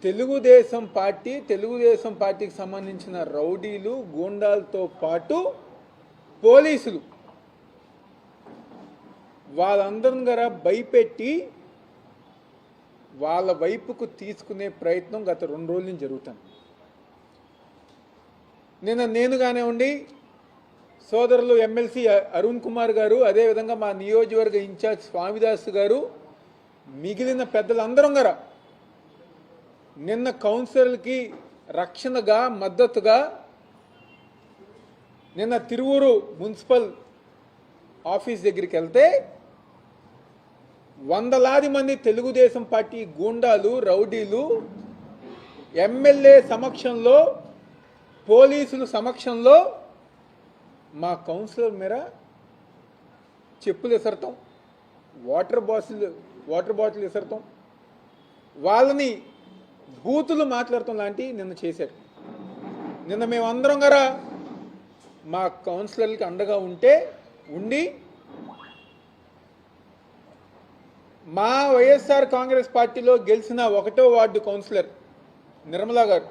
తెలుగుదేశం పార్టీకి సంబంధించిన రౌడీలు గూండాలతో పాటు పోలీసులు వాళ్ళందరం గారా భయపెట్టి వాళ్ళ వైపుకు తీసుకునే ప్రయత్నం గత 2 రోజుల నుంచి జరుగుతుంది. నేను కానివ్వండి, సోదరులు ఎమ్మెల్సీ అరుణ్ కుమార్ గారు, అదేవిధంగా మా నియోజకవర్గ ఇన్ఛార్జ్ స్వామిదాస్ గారు, మిగిలిన పెద్దలందరం గారా నిన్న కౌన్సిలర్కి రక్షణగా మద్దతుగా నిన్న తిరువూరు మున్సిపల్ ఆఫీస్ దగ్గరికి వెళ్తే వందలాది మంది తెలుగుదేశం పార్టీ గూండాలు రౌడీలు ఎమ్మెల్యే సమక్షంలో పోలీసుల సమక్షంలో మా కౌన్సిలర్ మీద చెప్పులు విసరటం, వాటర్ బాటిల్ విసరటం, వాళ్ళని బూతులు మాట్లాడటం లాంటివి నిన్న చేశారు. నిన్న మేమందరం గారా మా కౌన్సిలర్లకి అండగా ఉండి మా వైఎస్ఆర్ కాంగ్రెస్ పార్టీలో గెలిచిన 1వ వార్డు కౌన్సిలర్ నిర్మలా గారు,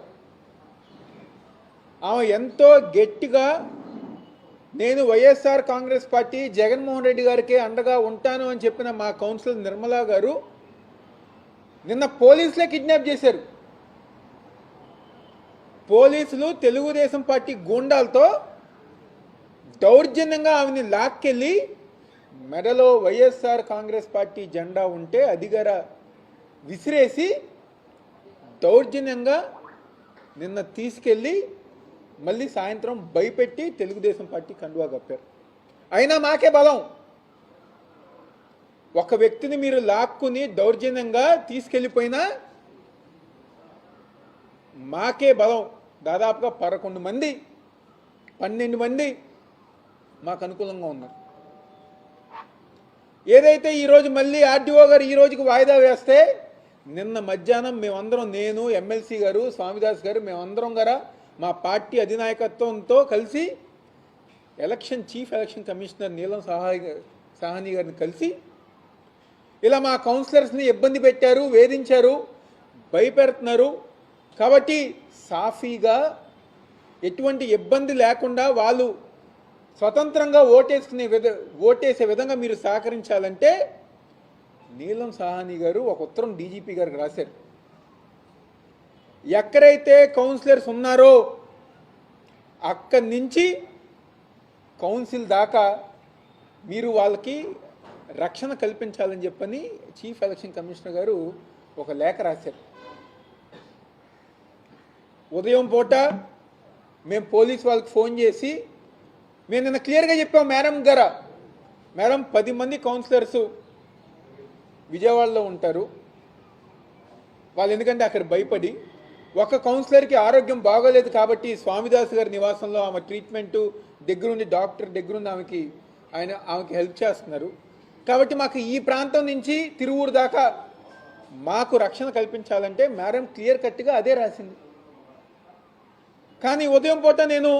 ఆమె ఎంతో గట్టిగా నేను వైఎస్ఆర్ కాంగ్రెస్ పార్టీ జగన్మోహన్ రెడ్డి గారికి అండగా ఉంటాను అని చెప్పిన మా కౌన్సిలర్ నిర్మలా గారు నిన్న పోలీసులే కిడ్నాప్ చేశారు. పోలీసులు తెలుగుదేశం పార్టీ గూండాలతో దౌర్జన్యంగా ఆమెని లాక్కెళ్ళి మెడలో వైఎస్ఆర్ కాంగ్రెస్ పార్టీ జెండా ఉంటే అదిగర విసిరేసి దౌర్జన్యంగా నిన్న తీసుకెళ్ళి మళ్ళీ సాయంత్రం భయపెట్టి తెలుగుదేశం పార్టీ కండువా కప్పారు. అయినా మాకే బలం. ఒక వ్యక్తిని మీరు లాక్కుని దౌర్జన్యంగా తీసుకెళ్ళిపోయినా మాకే బలం. దాదాపుగా 11 మంది 12 మంది మాకు అనుకూలంగా ఉన్నారు. ఏదైతే ఈరోజు మళ్ళీ ఆర్డీఓ గారు ఈ రోజుకి వాయిదా వేస్తే నిన్న మధ్యాహ్నం మేమందరం, నేను ఎమ్మెల్సీ గారు స్వామిదాస్ గారు, మేమందరం గారా మా పార్టీ అధినాయకత్వంతో కలిసి చీఫ్ ఎలక్షన్ కమిషనర్ నీలం సాహ్ని గారిని కలిసి ఇలా మా కౌన్సిలర్స్ని ఇబ్బంది పెట్టారు, వేధించారు, భయపెడుతున్నారు కాబట్టి సాఫీగా ఎటువంటి ఇబ్బంది లేకుండా వాళ్ళు స్వతంత్రంగా ఓటేసే విధంగా మీరు సహకరించాలంటే నీలం సాహ్ని గారు ఒక ఉత్తరం డీజీపీ గారికి రాశారు. ఎక్కడైతే కౌన్సిలర్స్ ఉన్నారో అక్కడి నుంచి కౌన్సిల్ దాకా మీరు వాళ్ళకి రక్షణ కల్పించాలని చెప్పని చీఫ్ ఎలక్షన్ కమిషనర్ గారు ఒక లేఖ రాశారు. ఉదయం పూట మేము పోలీస్ వాళ్ళకి ఫోన్ చేసి మేము నిన్న క్లియర్గా చెప్పాం, మేడం 10 మంది కౌన్సిలర్స్ విజయవాడలో ఉంటారు. వాళ్ళు ఎందుకంటే అక్కడ భయపడి ఒక కౌన్సిలర్కి ఆరోగ్యం బాగోలేదు కాబట్టి స్వామిదాస్ గారి నివాసంలో ఆమె ట్రీట్మెంటు దగ్గరుండి డాక్టర్ దగ్గరుండి ఆమెకి హెల్ప్ చేస్తున్నారు కాబట్టి మాకు ఈ ప్రాంతం నుంచి తిరువూరు దాకా మాకు రక్షణ కల్పించాలంటే మేడం క్లియర్ కట్గా అదే రాసింది. కానీ ఉదయం పూట నేను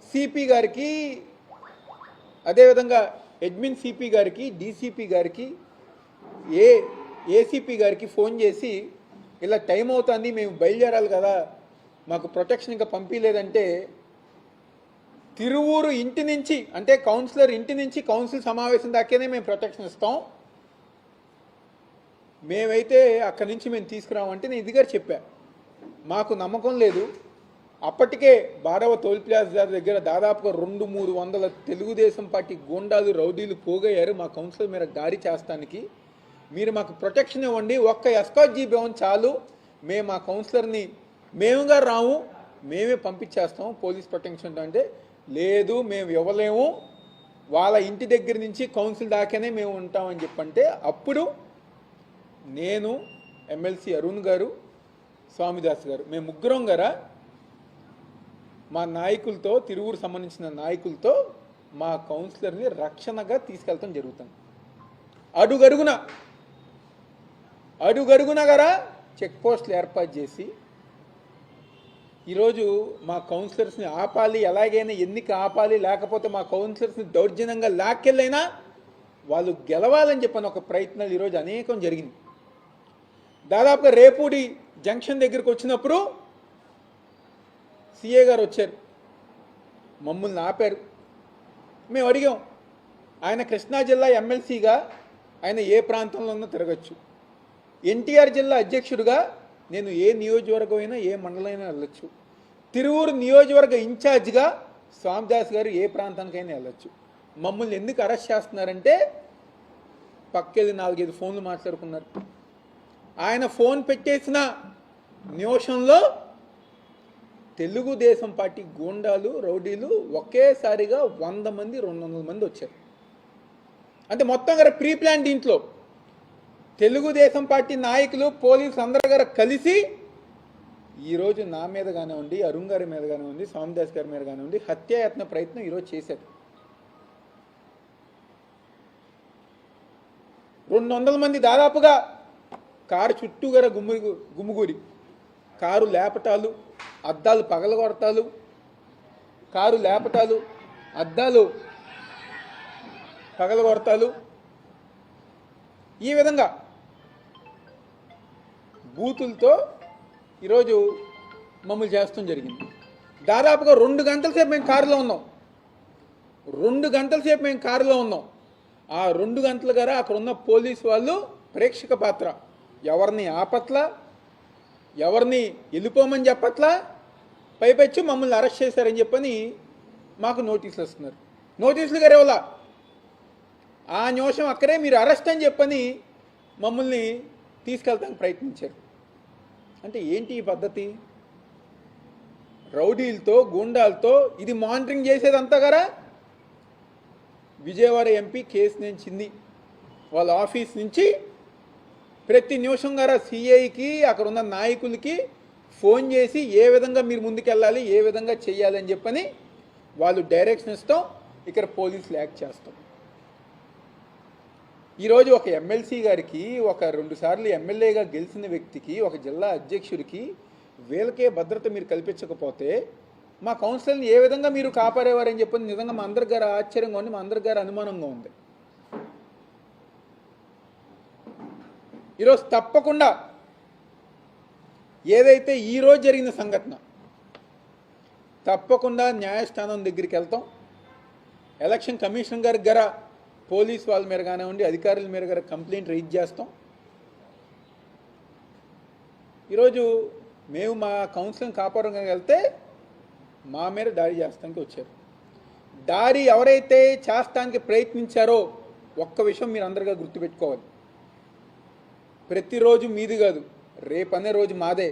సిపి గారికి, అదేవిధంగా అడ్మిన్ సిపి గారికి, డీసీపీ గారికి, ఏసీపీ గారికి ఫోన్ చేసి ఇలా టైం అవుతుంది, మేము బయలుదేరాలి కదా, మాకు ప్రొటెక్షన్ ఇంకా పంపించలేదంటే తిరువూరు ఇంటి నుంచి, అంటే కౌన్సిలర్ ఇంటి నుంచి కౌన్సిల్ సమావేశం దాకానే మేము ప్రొటెక్షన్ ఇస్తాం, మేమైతే అక్కడి నుంచి మేము తీసుకురామంటే నేను ఇదిగారు చెప్పా. మాకు నమ్మకం లేదు. అప్పటికే 12వ టోల్ ప్లాజా దగ్గర దాదాపుగా 200-300 తెలుగుదేశం పార్టీ గూండాలు రౌడీలు పోగయ్యారు మా కౌన్సిలర్ మీద దాడి చేస్తానికి. మీరు మాకు ప్రొటెక్షన్ ఇవ్వండి, ఒక్క ఎస్కాట్ జీప్ ఇవ్వండి చాలు, మేము మా కౌన్సిలర్ని మేముగా రాము, మేమే పంపించేస్తాం పోలీస్ ప్రొటెక్షన్ అంటే. లేదు మేము ఇవ్వలేము, వాళ్ళ ఇంటి దగ్గర నుంచి కౌన్సిల్ దాకానే మేము ఉంటామని చెప్పంటే అప్పుడు నేను, ఎమ్మెల్సీ అరుణ్ గారు, స్వామిదాస్ గారు, మేము ముగ్గురం గారా మా నాయకులతో, తిరువూరు సంబంధించిన నాయకులతో మా కౌన్సిలర్ని రక్షణగా తీసుకెళ్తాం జరుగుతుంది. అడుగడుగున గారా చెక్ పోస్టులు ఏర్పాటు చేసి ఈరోజు మా కౌన్సిలర్స్ని ఆపాలి, ఎలాగైనా ఎన్నిక ఆపాలి, లేకపోతే మా కౌన్సిలర్స్ని దౌర్జన్యంగా లాక్కెళ్ళైనా వాళ్ళు గెలవాలని చెప్పని ఒక ప్రయత్నాలు ఈరోజు అనేకం జరిగింది. దాదాపుగా రేపూడి జంక్షన్ దగ్గరికి వచ్చినప్పుడు సిఏ గారు వచ్చారు, మమ్మల్ని ఆపారు. మేము అడిగాం, ఆయన కృష్ణా జిల్లా ఎమ్మెల్సీగా ఆయన ఏ ప్రాంతంలో ఉన్నా తిరగచ్చు, ఎన్టీఆర్ జిల్లా అధ్యక్షుడిగా నేను ఏ నియోజకవర్గం అయినా ఏ మండలమైనా వెళ్ళొచ్చు, తిరువూరు నియోజకవర్గ ఇన్ఛార్జిగా స్వామిదాస్ గారు ఏ ప్రాంతానికైనా వెళ్ళొచ్చు. మమ్మల్ని ఎందుకు అరెస్ట్ చేస్తున్నారంటే పక్కెళ్ళి 4-5 ఫోన్లు మాట్లాడుకున్నారు. ఆయన ఫోన్ పెట్టేసిన నిమిషంలో తెలుగుదేశం పార్టీ గూండాలు రౌడీలు ఒకేసారిగా 100 మంది 200 మంది వచ్చారు. అంటే మొత్తం గారు ప్రీ ప్లాన్. దీంట్లో తెలుగుదేశం పార్టీ నాయకులు పోలీసులు అందరూ గారు కలిసి ఈరోజు నా మీద కానివ్వండి, అరుణ్ గారి మీద కానివ్వండి, స్వామిదాస్ గారి మీద కానివ్వండి హత్యాయత్న ప్రయత్నం ఈరోజు చేశారు. 200 మంది దాదాపుగా కారు చుట్టూ గారు గుమ్ముగూరి కారు లేపటాలు, అద్దాలు పగలగొడతాలు, కారు లేపటాలు, అద్దాలు పగలగొడతాలు, ఈ విధంగా బూతులతో ఈరోజు మమ్మల్ని చేస్తాం జరిగింది. దాదాపుగా 2 గంటల సేపు మేము కారులో ఉన్నాం. 2 గంటల సేపు మేము కారులో ఉన్నాం. ఆ 2 గంటల గారా అక్కడ ఉన్న పోలీసు వాళ్ళు ప్రేక్షక పాత్ర. ఎవరిని ఆపట్లా, ఎవరిని వెళ్ళిపోమని చెప్పట్లా, పైపెచ్చు మమ్మల్ని అరెస్ట్ చేశారని చెప్పని మాకు నోటీసులు వస్తున్నారు. నోటీసులు గారు ఇవ్వాల, ఆ నిమిషం అక్కడే మీరు అరెస్ట్ అని చెప్పని మమ్మల్ని తీసుకెళ్తానికి ప్రయత్నించారు. అంటే ఏంటి ఈ పద్ధతి? రౌడీలతో గూండాలతో ఇది మానిటరింగ్ చేసేదంతా గారా విజయవాడ ఎంపీ కేశినేని చిన్ని వాళ్ళ ఆఫీస్ నుంచి ప్రతి నిమిషం గారా సిఐకి అక్కడ ఉన్న నాయకులకి ఫోన్ చేసి ఏ విధంగా మీరు ముందుకెళ్ళాలి, ఏ విధంగా చేయాలి అని చెప్పని వాళ్ళు డైరెక్షన్ ఇస్తాం. ఇక్కడ పోలీసులు యాక్ట్ చేస్తాం. ఈరోజు ఒక ఎమ్మెల్సీ గారికి, ఒక 2 సార్లు ఎమ్మెల్యేగా గెలిచిన వ్యక్తికి, ఒక జిల్లా అధ్యక్షుడికి వీళ్ళకే భద్రత మీరు కల్పించకపోతే మా కౌన్సిల్ని ఏ విధంగా మీరు కాపాడేవారని చెప్పని నిజంగా మా అందరి గారు ఆశ్చర్యంగా ఉంది, మా అందరి గారు అనుమానంగా ఉంది. ఈరోజు తప్పకుండా ఏదైతే ఈరోజు జరిగిన సంఘటన తప్పకుండా న్యాయస్థానం దగ్గరికి వెళ్తాం. ఎలక్షన్ కమిషన్ గారికి గారా పోలీస్ వాళ్ళ మీద కానివ్వండి, అధికారుల మీద గారా కంప్లైంట్ రైజ్ చేస్తాం. ఈరోజు మేము మా కౌన్సిల్ని కాపాడడానికి వెళ్తే మా మీద దాడి చేస్తానికి వచ్చారు. దాడి ఎవరైతే చేస్తానికి ప్రయత్నించారో ఒక్క విషయం మీరు అందరిగా గుర్తుపెట్టుకోవాలి. ప్రతిరోజు మీది కాదు, రేపనే రోజు మాదే.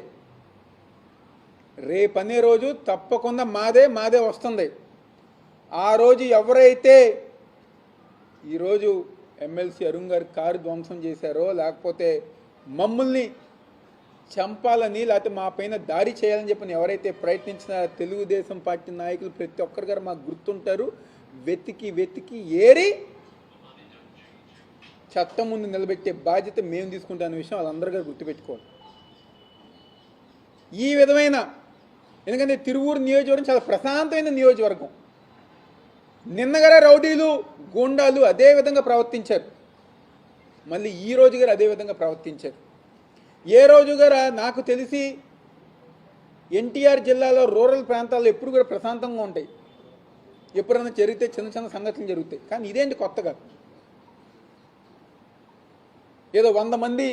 రేపనే రోజు తప్పకుండా మాదే వస్తుంది. ఆ రోజు ఎవరైతే ఈరోజు ఎమ్మెల్సీ అరుణ్ గారి కారు ధ్వంసం చేశారో, లేకపోతే మమ్మల్ని చంపాలని లేకపోతే మా పైన దాడి చేయాలని చెప్పని ఎవరైతే ప్రయత్నించిన తెలుగుదేశం పార్టీ నాయకులు ప్రతి ఒక్కరి గారు మాకు గుర్తుంటారు. వెతికి ఏరి చట్టం ముందు నిలబెట్టే బాధ్యత మేము తీసుకుంటామనే విషయం వాళ్ళందరూ గారు గుర్తుపెట్టుకోవాలి. ఈ విధమైన, ఎందుకంటే తిరువూరు నియోజకవర్గం చాలా ప్రశాంతమైన నియోజకవర్గం. నిన్నగారా రౌడీలు గూండాలు అదే విధంగా ప్రవర్తించారు, మళ్ళీ ఈ రోజు గారు అదే విధంగా ప్రవర్తించారు. ఏ రోజు గారా నాకు తెలిసి ఎన్టీఆర్ జిల్లాలో రూరల్ ప్రాంతాల్లో ఎప్పుడు కూడా ప్రశాంతంగా ఉంటాయి. ఎప్పుడైనా జరిగితే చిన్న సంఘటనలు జరుగుతాయి. కానీ ఇదేంటి కొత్తగా? ఏదో 100 మంది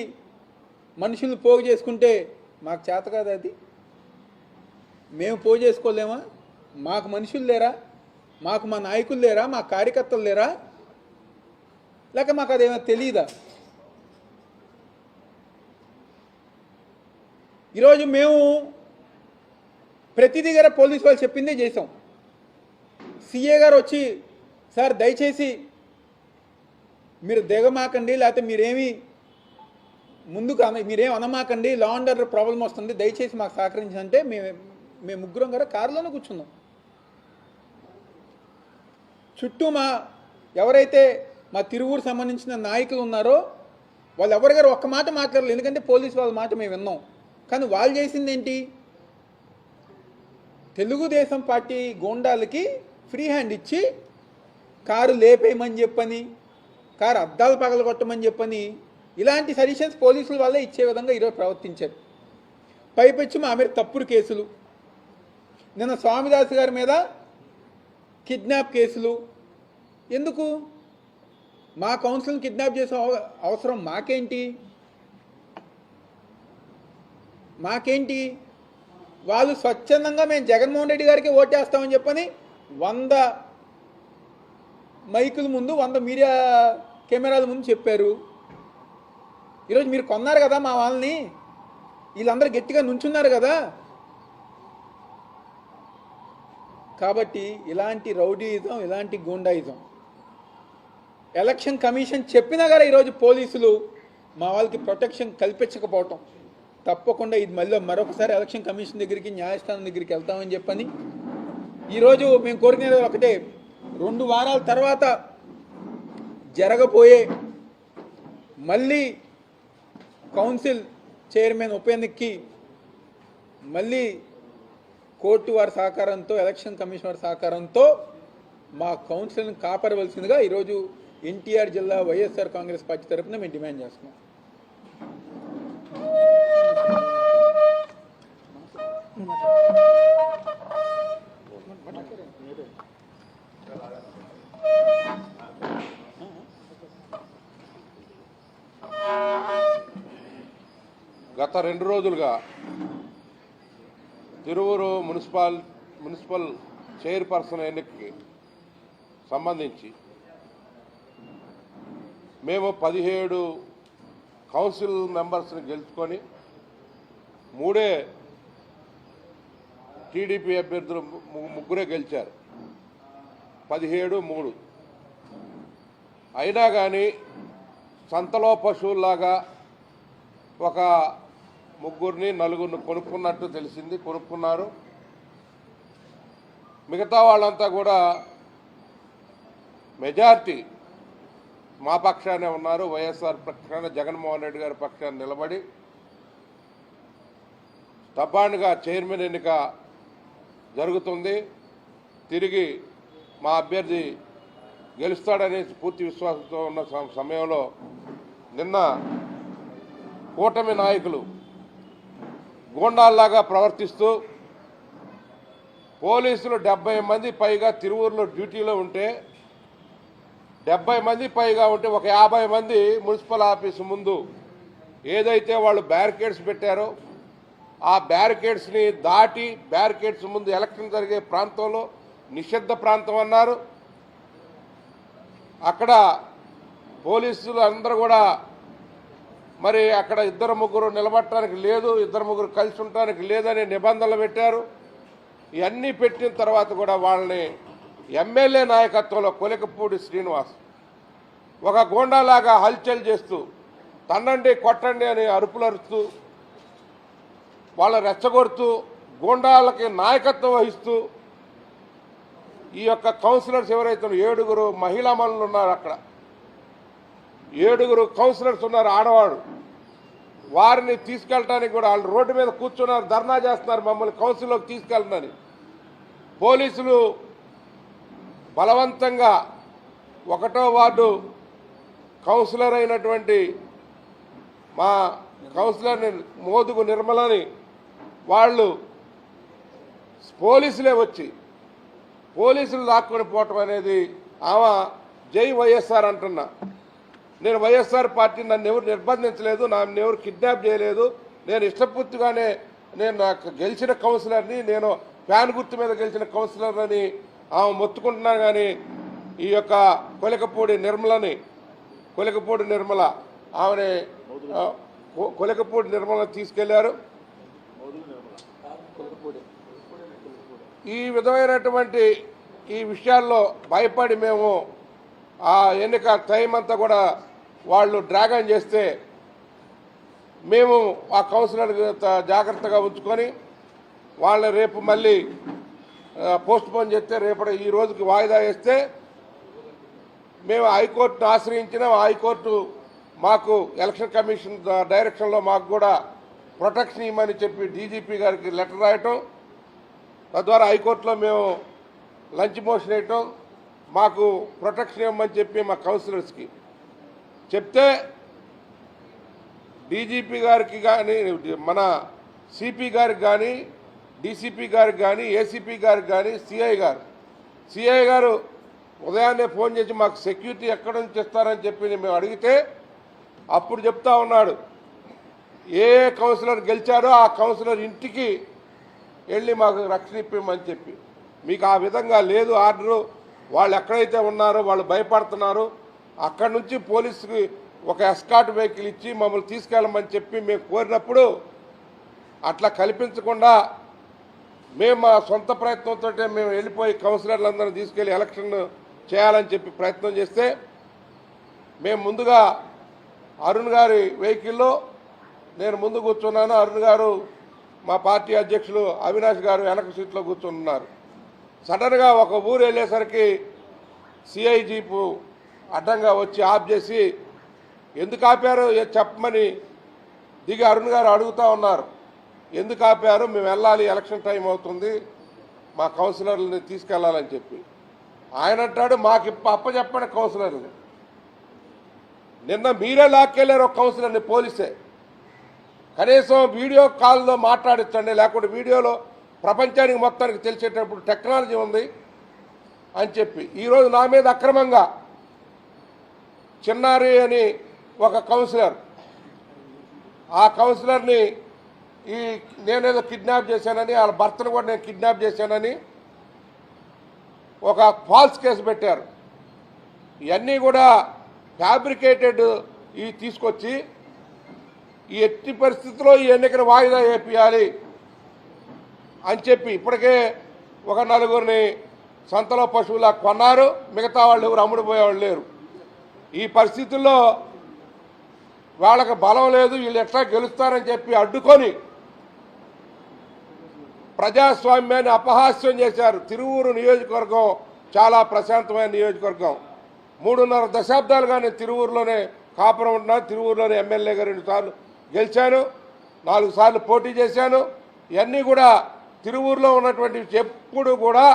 మనుషులు పోగు చేసుకుంటే మాకు చేత కాదు అది? మేము పోగు చేసుకోలేమా? మాకు మనుషులు లేరా? మాకు మా నాయకులు లేరా? మా కార్యకర్తలు లేరా? లేక మాకు అదేమో తెలీదా? ఈరోజు మేము ప్రతి దగ్గర పోలీసు వాళ్ళు చెప్పిందే చేసాం. సిఏ గారు వచ్చి, సార్ దయచేసి మీరు దిగమాకండి, లేకపోతే మీరేమి ముందుకు మీరేం అనమాకండి, లా అండ్ ఆర్డర్ ప్రాబ్లం వస్తుంది, దయచేసి మాకు సహకరించంటే మేము ముగ్గురం గారు కారులోనే కూర్చున్నాం. చుట్టూ ఎవరైతే మా తిరువూరు సంబంధించిన నాయకులు ఉన్నారో వాళ్ళు ఎవరి గారు ఒక్క మాట మాట్లాడలేదు. ఎందుకంటే పోలీసు వాళ్ళ మాట మేము విన్నాం. కానీ వాళ్ళు చేసింది ఏంటి? తెలుగుదేశం పార్టీ గూండాలకి ఫ్రీ హ్యాండ్ ఇచ్చి కారు లేపేయమని చెప్పని, కారు అద్దాలు పగలగొట్టమని చెప్పని ఇలాంటి సజెషన్స్ పోలీసుల వల్లే ఇచ్చే విధంగా ఈరోజు ప్రవర్తించారు. పైపెచ్చి మా మీద తప్పుడు కేసులు, నిన్న స్వామిదాస్ గారి మీద కిడ్నాప్ కేసులు. ఎందుకు? మా కౌన్సిల్ని కిడ్నాప్ చేసే అవసరం మాకేంటి? వాళ్ళు స్వచ్ఛందంగా మేము జగన్మోహన్ రెడ్డి గారికి ఓటేస్తామని చెప్పని 100 మైకుల ముందు 100 మీడియా కెమెరాల ముందు చెప్పారు. ఈరోజు మీరు కొన్నారు కదా మా వాళ్ళని, వీళ్ళందరూ గట్టిగా నుంచున్నారు కదా. కాబట్టి ఇలాంటి రౌడీయిజం, ఇలాంటి గూండాయిజం ఎలక్షన్ కమిషన్ చెప్పినా కదా ఈరోజు పోలీసులు మా వాళ్ళకి ప్రొటెక్షన్ కల్పించకపోవటం, తప్పకుండా ఇది మరొకసారి ఎలక్షన్ కమిషన్ దగ్గరికి, న్యాయస్థానం దగ్గరికి వెళ్తామని చెప్పని ఈరోజు మేము కోరుకునేది ఒకటే. 2 వారాల తర్వాత జరగబోయే మళ్ళీ కౌన్సిల్ చైర్మన్ ఉప ఎన్నికకి మళ్ళీ కోర్టు వారి సహకారంతో, ఎలక్షన్ కమిషన్ వారి సహకారంతో మా కౌన్సిల్ని కాపాడవలసిందిగా ఈరోజు ఎన్టీఆర్ జిల్లా వైఎస్ఆర్ కాంగ్రెస్ పార్టీ తరఫున మేము డిమాండ్ చేస్తున్నాం. గత 2 రోజులుగా తిరువూరు మున్సిపల్ చైర్పర్సన్ ఎన్నికకి సంబంధించి మేము 17 కౌన్సిల్ మెంబర్స్ని గెలుచుకొని 3 టీడీపీ అభ్యర్థులు 3 గెలిచారు. 17-3 అయినా కానీ సంతలో పశువుల్లాగా ఒక 3-4 కొనుక్కున్నట్టు తెలిసింది. కొనుక్కున్నారు. మిగతా వాళ్ళంతా కూడా మెజారిటీ మా పక్షానే ఉన్నారు. వైఎస్ఆర్ పక్షాన, జగన్మోహన్ రెడ్డి గారి పక్షాన్ని నిలబడి తబ్బానుగా చైర్మన్ ఎన్నిక జరుగుతుంది. తిరిగి మా అభ్యర్థి గెలుస్తాడనే పూర్తి విశ్వాసంతో ఉన్న సమయంలో నిన్న కూటమి నాయకులు గూండాల్లాగా ప్రవర్తిస్తూ పోలీసులు 70 మంది పైగా తిరువూరులో డ్యూటీలో ఉంటే 70 మంది పైగా ఉంటే ఒక 50 మంది మున్సిపల్ ఆఫీసు ముందు ఏదైతే వాళ్ళు బ్యారికేడ్స్ పెట్టారో ఆ బ్యారికేడ్స్ని దాటి బ్యారికేడ్స్ ముందు ఎలక్షన్ జరిగే ప్రాంతంలో నిషిద్ధ ప్రాంతం అన్నారు. అక్కడ పోలీసులు అందరూ కూడా మరి అక్కడ 2-3 నిలబడటానికి లేదు, 2-3 కలిసి ఉండటానికి లేదని నిబంధనలు పెట్టారు. ఇవన్నీ పెట్టిన తర్వాత కూడా వాళ్ళని ఎమ్మెల్యే నాయకత్వంలో కొలికపూడి శ్రీనివాస్ ఒక గూండాలాగా హల్చల్ చేస్తూ తన్నండి కొట్టండి అని అరుపులు అరుస్తూ వాళ్ళని రెచ్చగొడుతూ గూండాలకి నాయకత్వం వహిస్తూ ఈ యొక్క కౌన్సిలర్స్ ఎవరైతే 7 మహిళా మనులు ఉన్నారు, అక్కడ 7 కౌన్సిలర్స్ ఉన్నారు ఆడవాడు, వారిని తీసుకెళ్ళటానికి కూడా వాళ్ళు రోడ్డు మీద కూర్చున్నారు, ధర్నా చేస్తున్నారు మమ్మల్ని కౌన్సిల్లోకి తీసుకెళ్ళనని. పోలీసులు బలవంతంగా 1వ వార్డు కౌన్సిలర్ అయినటువంటి మా కౌన్సిలర్ మోదుగు నిర్మలని వాళ్ళు పోలీసులే వచ్చి పోలీసులు లాక్కొని పోవటం అనేది ఆమె జై వైఎస్ఆర్ అంటున్నా. నేను వైఎస్ఆర్ పార్టీ నన్ను ఎవరు నిర్బంధించలేదు, నన్ను ఎవరు కిడ్నాప్ చేయలేదు, నేను ఇష్టపూర్తిగానే నేను నాకు గెలిచిన కౌన్సిలర్ని, నేను ఫ్యాన్ గుర్తు మీద గెలిచిన కౌన్సిలర్ని ఆమె మొత్తుకుంటున్నాను. కానీ ఈ యొక్క కొలికపూడి నిర్మల ఆమెని కొలికపూడి నిర్మల తీసుకెళ్లారు. ఈ విధమైనటువంటి ఈ విషయాల్లో భయపడి మేము ఆ ఎన్నిక టైం అంతా కూడా వాళ్ళు డ్రాగన్ చేస్తే మేము ఆ కౌన్సిలర్ జాగ్రత్తగా ఉంచుకొని వాళ్ళని రేపు మళ్ళీ పోస్ట్పోన్ చేస్తే రేపటి ఈ రోజుకి వాయిదా వేస్తే మేము హైకోర్టును ఆశ్రయించినాం. హైకోర్టు మాకు ఎలక్షన్ కమిషన్ డైరెక్షన్లో మాకు కూడా ప్రొటెక్షన్ ఇవ్వమని చెప్పి డీజీపీ గారికి లెటర్ రాయటం, తద్వారా హైకోర్టులో మేము లంచ్ మోషన్ వేయటం, మాకు ప్రొటెక్షన్ ఇవ్వమని చెప్పి మా కౌన్సిలర్స్కి చెప్తే డీజీపీ గారికి కానీ మన సిపి గారికి కానీ డీసీపీ గారికి కానీ ఏసీపీ గారికి కానీ సిఐ గారు ఉదయాన్నే ఫోన్ చేసి మాకు సెక్యూరిటీ ఎక్కడ నుంచి ఇస్తారని చెప్పి మేము అడిగితే అప్పుడు చెప్తా ఉన్నాడు ఏ కౌన్సిలర్ గెలిచారో ఆ కౌన్సిలర్ ఇంటికి వెళ్ళి మాకు రక్షణ ఇప్పమని చెప్పి. మీకు ఆ విధంగా లేదు ఆర్డరు. వాళ్ళు ఎక్కడైతే ఉన్నారో వాళ్ళు భయపడుతున్నారు. అక్కడి నుంచి పోలీసుకి ఒక ఎస్కాట్ వెహికల్ ఇచ్చి మమ్మల్ని తీసుకెళ్ళమని చెప్పి మేము కోరినప్పుడు అట్లా కల్పించకుండా మేము మా సొంత ప్రయత్నంతో మేము వెళ్ళిపోయి కౌన్సిలర్లందరినీ తీసుకెళ్ళి ఎలక్షన్ చేయాలని చెప్పి ప్రయత్నం చేస్తే మేము ముందుగా అరుణ్ గారి వెహికల్లో నేను ముందు కూర్చున్నాను. అరుణ్ గారు మా పార్టీ అధ్యక్షులు అవినాష్ గారు వెనక సీట్లో కూర్చున్నారు. సడన్గా ఒక ఊరు వెళ్ళేసరికి సిఐ జీపు అడ్డంగా వచ్చి ఆఫ్ చేసి ఎందుకు ఆపారు చెప్పమని దిగి అరుణ్ గారు అడుగుతూ ఉన్నారు. ఎందుకు ఆపారు? మేము వెళ్ళాలి, ఎలక్షన్ టైం అవుతుంది, మా కౌన్సిలర్లని తీసుకెళ్లాలని చెప్పి. ఆయన అంటాడు మాకు అప్పచెప్పండి కౌన్సిలర్ని. నిన్న మీరే లాక్కెళ్ళారు ఒక కౌన్సిలర్ని పోలీసే. కనీసం వీడియో కాల్లో మాట్లాడించండి, లేకుంటే వీడియోలో ప్రపంచానికి మొత్తానికి తెలిసేటప్పుడు టెక్నాలజీ ఉంది అని చెప్పి ఈరోజు నా మీద అక్రమంగా చిన్నారి అని ఒక కౌన్సిలర్, ఆ కౌన్సిలర్ని నేనేదో కిడ్నాప్ చేశానని, వాళ్ళ భర్తను కూడా నేను కిడ్నాప్ చేశానని ఒక ఫాల్స్ కేసు పెట్టారు. ఇవన్నీ కూడా ఫ్యాబ్రికేటెడ్ ఇవి తీసుకొచ్చి ఈ ఎట్టి పరిస్థితుల్లో ఈ ఎన్నికను వాయిదా వేపియాలి అని చెప్పి ఇప్పటికే ఒక నలుగురిని సంతలో పశువులా కొన్నారు. మిగతా వాళ్ళు ఎవరు అమ్ముడుపోయేవాళ్ళు లేరు. ఈ పరిస్థితుల్లో వాళ్ళకి బలం లేదు, వీళ్ళు ఎట్లా గెలుస్తారని చెప్పి అడ్డుకొని ప్రజాస్వామ్యాన్ని అపహాస్యం చేశారు. తిరువూరు నియోజకవర్గం చాలా ప్రశాంతమైన నియోజకవర్గం. 3.5 దశాబ్దాలుగా నేను తిరువూరులోనే కాపురం ఉంటున్నాను. తిరువూరులోనే ఎమ్మెల్యేగా 2 సార్లు గెలిచాను, 4 సార్లు పోటీ చేశాను. ఇవన్నీ కూడా తిరువూరులో ఉన్నటువంటి ఎప్పుడు కూడా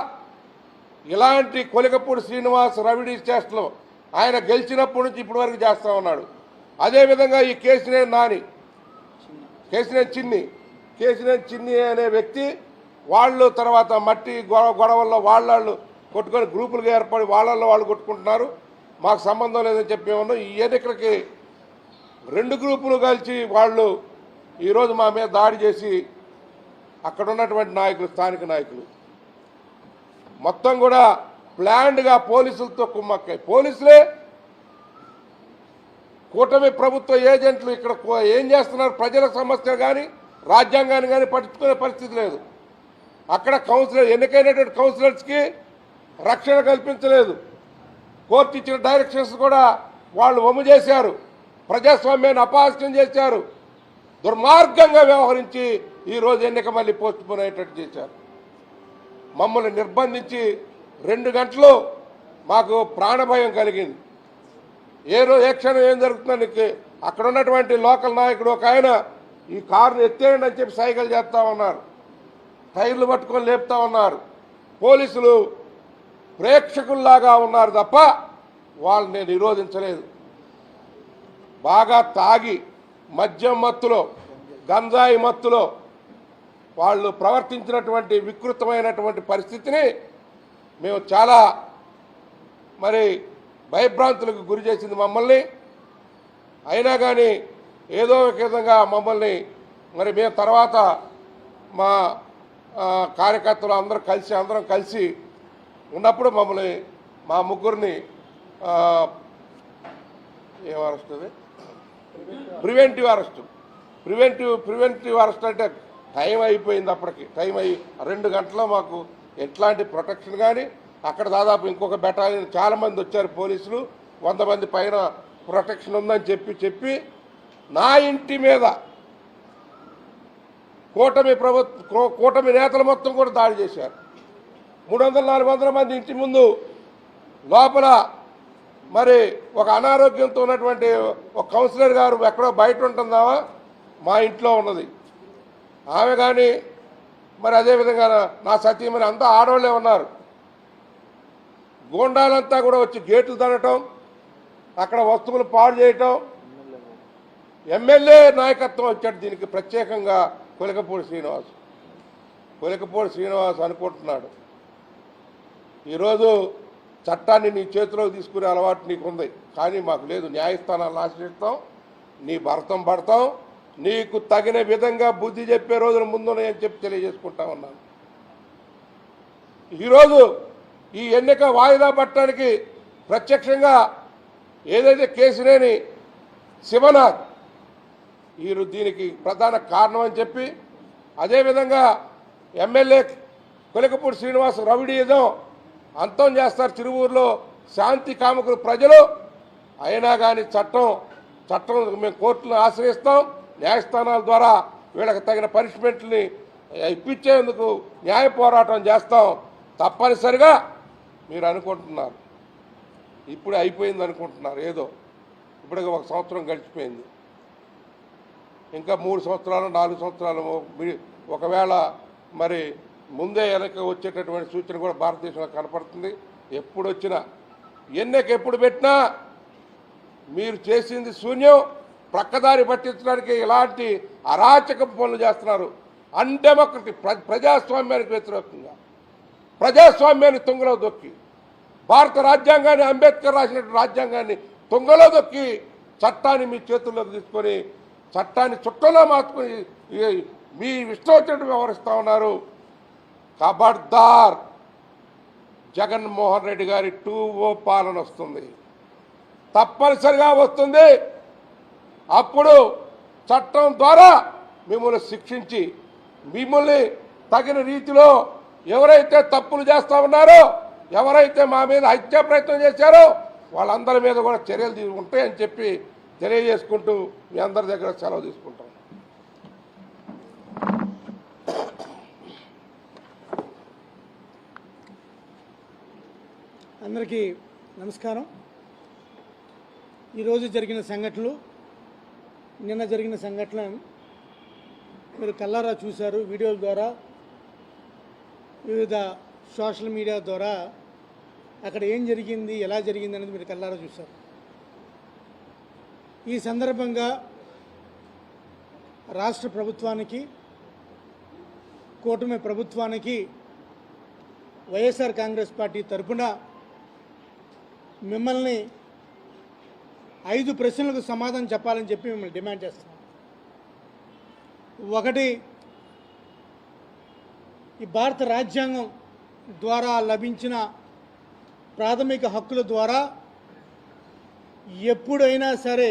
ఇలాంటి కొలికపూడి శ్రీనివాస్ రవిడి చేష్టలు ఆయన గెలిచినప్పటి నుంచి ఇప్పటి వరకు చేస్తూ ఉన్నాడు. అదేవిధంగా ఈ కేసినేని చిన్ని అనే వ్యక్తి వాళ్ళు తర్వాత మట్టి గొడవల్లో వాళ్ళు కొట్టుకొని గ్రూపులుగా ఏర్పడి వాళ్ళల్లో వాళ్ళు కొట్టుకుంటున్నారు. మాకు సంబంధం లేదని చెప్పి ఉన్నాం. ఈ ఎన్నికలకి 2 గ్రూపులు కలిసి వాళ్ళు ఈరోజు మా మీద దాడి చేసి అక్కడ ఉన్నటువంటి నాయకులు, స్థానిక నాయకులు మొత్తం కూడా ప్లాన్డ్గా పోలీసులతో కుమ్మక్కాయి. పోలీసులే కూటమి ప్రభుత్వ ఏజెంట్లు ఇక్కడ ఏం చేస్తున్నారు? ప్రజల సమస్యలు కానీ రాజ్యాంగాన్ని కానీ పట్టించుకునే పరిస్థితి లేదు. అక్కడ ఎన్నికైనటువంటి కౌన్సిలర్స్కి రక్షణ కల్పించలేదు. కోర్టు ఇచ్చిన డైరెక్షన్స్ కూడా వాళ్ళు వమ్ము చేశారు. ప్రజాస్వామ్యాన్ని అపహాస్యం చేశారు. దుర్మార్గంగా వ్యవహరించి ఈరోజు ఎన్నిక మళ్ళీ పోస్ట్ పోన్ అయ్యేటట్టు చేశారు. మమ్మల్ని నిర్బంధించి 2 గంటలు మాకు ప్రాణభయం కలిగింది. ఏ క్షణం ఏం జరుగుతుందని అక్కడ ఉన్నటువంటి లోకల్ నాయకుడు ఒక ఆయన ఈ కారును ఎత్తేయండి అని చెప్పి సైకిల్ చేస్తూ ఉన్నారు, టైర్లు పట్టుకొని లేపుతా ఉన్నారు. పోలీసులు ప్రేక్షకుల్లాగా ఉన్నారు తప్ప వాళ్ళని నేను నిరోధించలేదు. బాగా తాగి మద్యం మత్తులో, గంజాయి మత్తులో వాళ్ళు ప్రవర్తించినటువంటి వికృతమైనటువంటి పరిస్థితిని మేము చాలా భయభ్రాంతులకు గురి చేసింది మమ్మల్ని. అయినా కానీ ఏదో ఒక విధంగా మమ్మల్ని మేము తర్వాత మా కార్యకర్తలు అందరం కలిసి ఉన్నప్పుడు మమ్మల్ని మా ముగ్గురిని ఏం అరెస్ట్ అది ప్రివెంటివ్ అరెస్ట్ అంటే టైం అయిపోయింది. అప్పటికి టైం అయ్యి 2 గంటల్లో మాకు ఎట్లాంటి ప్రొటెక్షన్ కానీ అక్కడ దాదాపు ఇంకొక బెటాలియన్ చాలామంది వచ్చారు పోలీసులు, 100 మంది పైన ప్రొటెక్షన్ ఉందని చెప్పి నా ఇంటి మీద కూటమి నేతలు మొత్తం కూడా దాడి చేశారు. 300-400 మంది ఇంటి ముందు లోపల ఒక అనారోగ్యంతో ఉన్నటువంటి ఒక కౌన్సిలర్ గారు ఎక్కడో బయట ఉంటుందామా మా ఇంట్లో ఉన్నది ఆమె కానీ అదేవిధంగా నా సతీమణి అంతా ఆడవాళ్ళే ఉన్నారు. గూండాలంతా కూడా వచ్చి గేట్లు తనటం, అక్కడ వస్తువులు పాడు చేయటం, ఎమ్మెల్యే నాయకత్వం వచ్చాడు దీనికి ప్రత్యేకంగా కొలికపూడి శ్రీనివాస్ అనుకుంటున్నాడు ఈరోజు చట్టాన్ని నీ చేతిలోకి తీసుకునే అలవాటు నీకుంది, కానీ మాకు లేదు. న్యాయస్థానాలను ఆశ్రయిస్తాం, నీ భరతం పడతాం, నీకు తగిన విధంగా బుద్ధి చెప్పే రోజులు ముందున్నాయని చెప్పి తెలియజేసుకుంటా ఉన్నాను. ఈరోజు ఈ ఎన్నిక వాయిదా పట్టడానికి ప్రత్యక్షంగా ఏదైతే కేసినేని శివనాథ్ దీనికి ప్రధాన కారణం అని చెప్పి, అదేవిధంగా ఎమ్మెల్యే కొలికపూడి శ్రీనివాస్ రవిడీయడం అంతం చేస్తారు తిరువూరులో శాంతి కాముకులు ప్రజలు. అయినా కానీ చట్టం మేము కోర్టులను ఆశ్రయిస్తాం, న్యాయస్థానాల ద్వారా వీళ్ళకి తగిన పనిష్మెంట్ని ఇప్పించేందుకు న్యాయ పోరాటం చేస్తాం. తప్పనిసరిగా మీరు అనుకుంటున్నారు ఇప్పుడు అయిపోయింది అనుకుంటున్నారు, ఏదో ఇప్పటికి 1 సంవత్సరం గడిచిపోయింది, ఇంకా 3 సంవత్సరాలు 4 సంవత్సరాలు ఒకవేళ మరి ముందే వెనక వచ్చేటటువంటి సూచన కూడా భారతదేశంలో కనపడుతుంది. ఎప్పుడు వచ్చినా ఎన్నిక ఎప్పుడు పెట్టినా మీరు చేసింది శూన్యం. ప్రక్కదారి పట్టించడానికి ఇలాంటి అరాచక పనులు చేస్తున్నారు. అన్డెమోక్రటిక్ ప్రజాస్వామ్యానికి వ్యతిరేకంగా ప్రజాస్వామ్యాన్ని తుంగలో దొక్కి భారత రాజ్యాంగాన్ని అంబేద్కర్ రాసినటువంటి రాజ్యాంగాన్ని తుంగలో దొక్కి చట్టాన్ని మీ చేతుల్లోకి తీసుకొని చట్టాన్ని చుట్టంలో మార్చుకొని మీ ఇష్టం వచ్చినట్టు వ్యవహరిస్తూ ఉన్నారు. ఖబర్దార్, జగన్మోహన్ రెడ్డి గారి 2O పాలన వస్తుంది, తప్పనిసరిగా వస్తుంది. అప్పుడు చట్టం ద్వారా మిమ్మల్ని శిక్షించి మిమ్మల్ని తగిన రీతిలో ఎవరైతే తప్పులు చేస్తూ ఉన్నారో, ఎవరైతే మా మీద హత్యా ప్రయత్నం చేశారో వాళ్ళందరి మీద కూడా చర్యలు ఉంటాయని చెప్పి తెలియజేసుకుంటూ మీ అందరి దగ్గర సెలవు తీసుకుంటాం. అందరికీ నమస్కారం. ఈరోజు జరిగిన సంఘటనలు, నిన్న జరిగిన సంఘటన మీరు కళ్ళారా చూశారు. వీడియోల ద్వారా, వివిధ సోషల్ మీడియా ద్వారా అక్కడ ఏం జరిగింది, ఎలా జరిగింది అనేది మీరు కళ్ళారా చూశారు. ఈ సందర్భంగా రాష్ట్ర ప్రభుత్వానికి, కూటమి ప్రభుత్వానికి వైఎస్ఆర్ కాంగ్రెస్ పార్టీ తరఫున మిమ్మల్ని 5 ప్రశ్నలకు సమాధానం చెప్పాలని చెప్పి మిమ్మల్ని డిమాండ్ చేస్తున్నాం. ఒకటి, ఈ భారత రాజ్యాంగం ద్వారా లభించిన ప్రాథమిక హక్కుల ద్వారా ఎప్పుడైనా సరే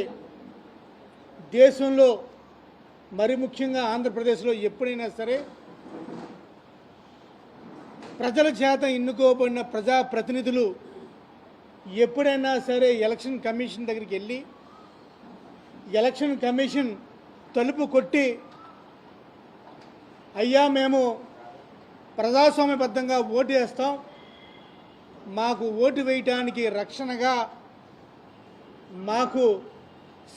దేశంలో, మరి ముఖ్యంగా ఆంధ్రప్రదేశ్లో ఎప్పుడైనా సరే ప్రజల చేత ఎన్నుకోబడిన ప్రజాప్రతినిధులు ఎప్పుడైనా సరే ఎలక్షన్ కమిషన్ దగ్గరికి వెళ్ళి ఎలక్షన్ కమిషన్ తలుపు కొట్టి, అయ్యా మేము ప్రజాస్వామ్యబద్ధంగా ఓటు వేస్తాం, మాకు ఓటు వేయటానికి రక్షణగా మాకు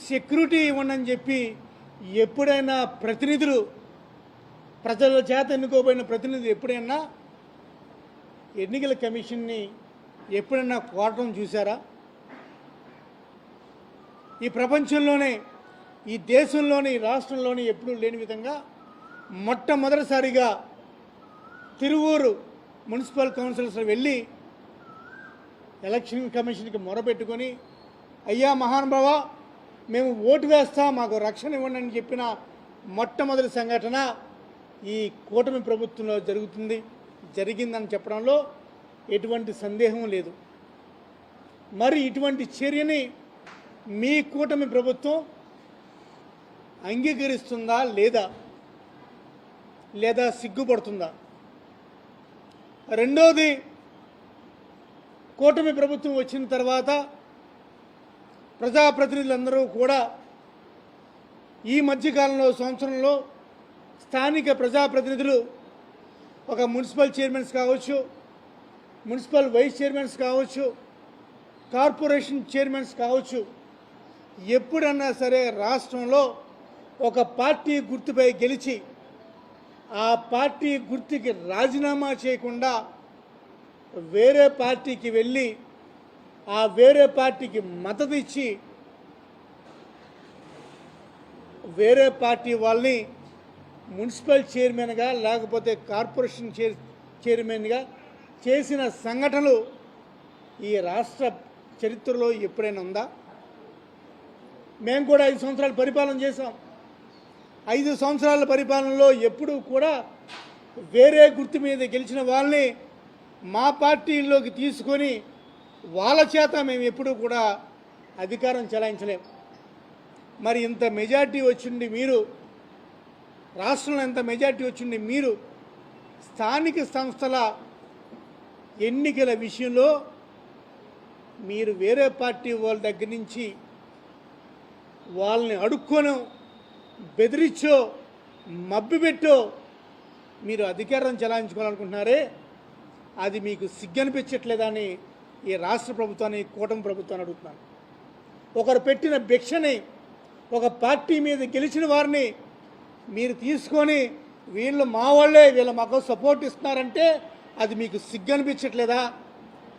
సెక్యూరిటీ ఇవ్వండి అని చెప్పి ఎప్పుడైనా ప్రతినిధులు, ప్రజల చేత ఎన్నుకోబడిన ప్రతినిధులు ఎప్పుడైనా ఎన్నికల కమిషన్ని ఎప్పుడైనా కోరటం చూసారా? ఈ ప్రపంచంలోనే, ఈ దేశంలోని, ఈ రాష్ట్రంలోని ఎప్పుడూ లేని విధంగా మొట్టమొదటిసారిగా తిరువూరు మున్సిపల్ కౌన్సిల్స్లో వెళ్ళి ఎలక్షన్ కమిషన్కి మొరపెట్టుకొని, అయ్యా మహానుభావ మేము ఓటు వేస్తాం, మాకు రక్షణ ఇవ్వండి అని చెప్పిన మొట్టమొదటి సంఘటన ఈ కూటమి ప్రభుత్వంలో జరిగిందని చెప్పడంలో ఎటువంటి సందేహం లేదు. మరి ఇటువంటి చర్యని మీ కూటమి ప్రభుత్వం అంగీకరిస్తుందా లేదా సిగ్గుపడుతుందా? రెండోది, కూటమి ప్రభుత్వం వచ్చిన తర్వాత ప్రజాప్రతినిధులందరూ కూడా ఈ మధ్యకాలంలో, సంవత్సరంలో స్థానిక ప్రజాప్రతినిధులు, ఒక మున్సిపల్ చైర్మన్స్ కావచ్చు, మున్సిపల్ వైస్ చైర్మన్స్ కావచ్చు, కార్పొరేషన్ చైర్మన్స్ కావచ్చు, ఎప్పుడన్నా సరే రాష్ట్రంలో ఒక పార్టీ గుర్తుపై గెలిచి ఆ పార్టీ గుర్తుకి రాజీనామా చేయకుండా వేరే పార్టీకి వెళ్ళి ఆ వేరే పార్టీకి మద్దతు ఇచ్చి వేరే పార్టీ వాళ్ళని మున్సిపల్ చైర్మన్గా లేకపోతే కార్పొరేషన్ చైర్మన్గా చేసిన సంఘటనలు ఈ రాష్ట్ర చరిత్రలో ఎప్పుడైనా ఉందా? మేము కూడా 5 సంవత్సరాలు పరిపాలన చేసాం. 5 సంవత్సరాల పరిపాలనలో ఎప్పుడూ కూడా వేరే గుర్తు మీద గెలిచిన వాళ్ళని మా పార్టీలోకి తీసుకొని వాళ్ళ చేత మేము ఎప్పుడూ కూడా అధికారం చెలాయించలేం. మరి ఇంత మెజార్టీ వచ్చింది మీరు, రాష్ట్రంలో ఎంత మెజార్టీ వచ్చింది మీరు, స్థానిక సంస్థల ఎన్నికల విషయంలో మీరు వేరే పార్టీ వాళ్ళ దగ్గర నుంచి వాళ్ళని అడుక్కోనో బెదిరించో మభ్యపెట్టో మీరు అధికారం చెలాయించుకోవాలనుకుంటున్నారే, అది మీకు సిగ్గనిపించట్లేదని ఈ రాష్ట్ర ప్రభుత్వాన్ని, కూటమి ప్రభుత్వాన్ని అడుగుతున్నాను. ఒకరు పెట్టిన భిక్షని, ఒక పార్టీ మీద గెలిచిన వారిని మీరు తీసుకొని వీళ్ళు మా వాళ్ళే, వీళ్ళ మాకు సపోర్ట్ ఇస్తున్నారంటే అది మీకు సిగ్గనిపించట్లేదా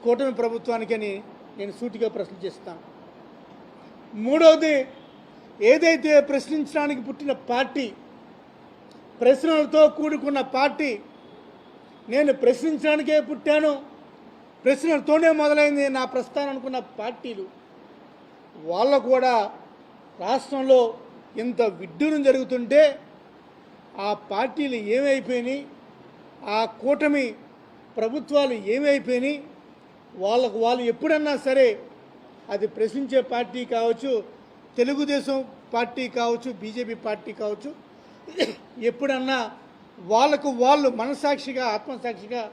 కూటమి ప్రభుత్వానికి అని నేను సూటిగా ప్రశ్న చేస్తాను. మూడవది, ఏదైతే ప్రశ్నించడానికి పుట్టిన పార్టీ, ప్రశ్నలతో కూడుకున్న పార్టీ, నేను ప్రశ్నించడానికే పుట్టాను, ప్రశ్నలతోనే మొదలైంది నా ప్రస్థానం అనుకున్న పార్టీలు, వాళ్ళ కూడా రాష్ట్రంలో ఇంత విడ్డూరం జరుగుతుంటే ఆ పార్టీలు ఏమైపోయినాయి, ఆ కూటమి ప్రభుత్వాలు ఏమైపోయినాయి, వాళ్ళకు వాళ్ళు ఎప్పుడన్నా సరే అది ప్రశ్నించే పార్టీ కావచ్చు, తెలుగుదేశం పార్టీ కావచ్చు, బీజేపీ పార్టీ కావచ్చు, ఎప్పుడన్నా వాళ్ళకు వాళ్ళు మనసాక్షిగా, ఆత్మసాక్షిగా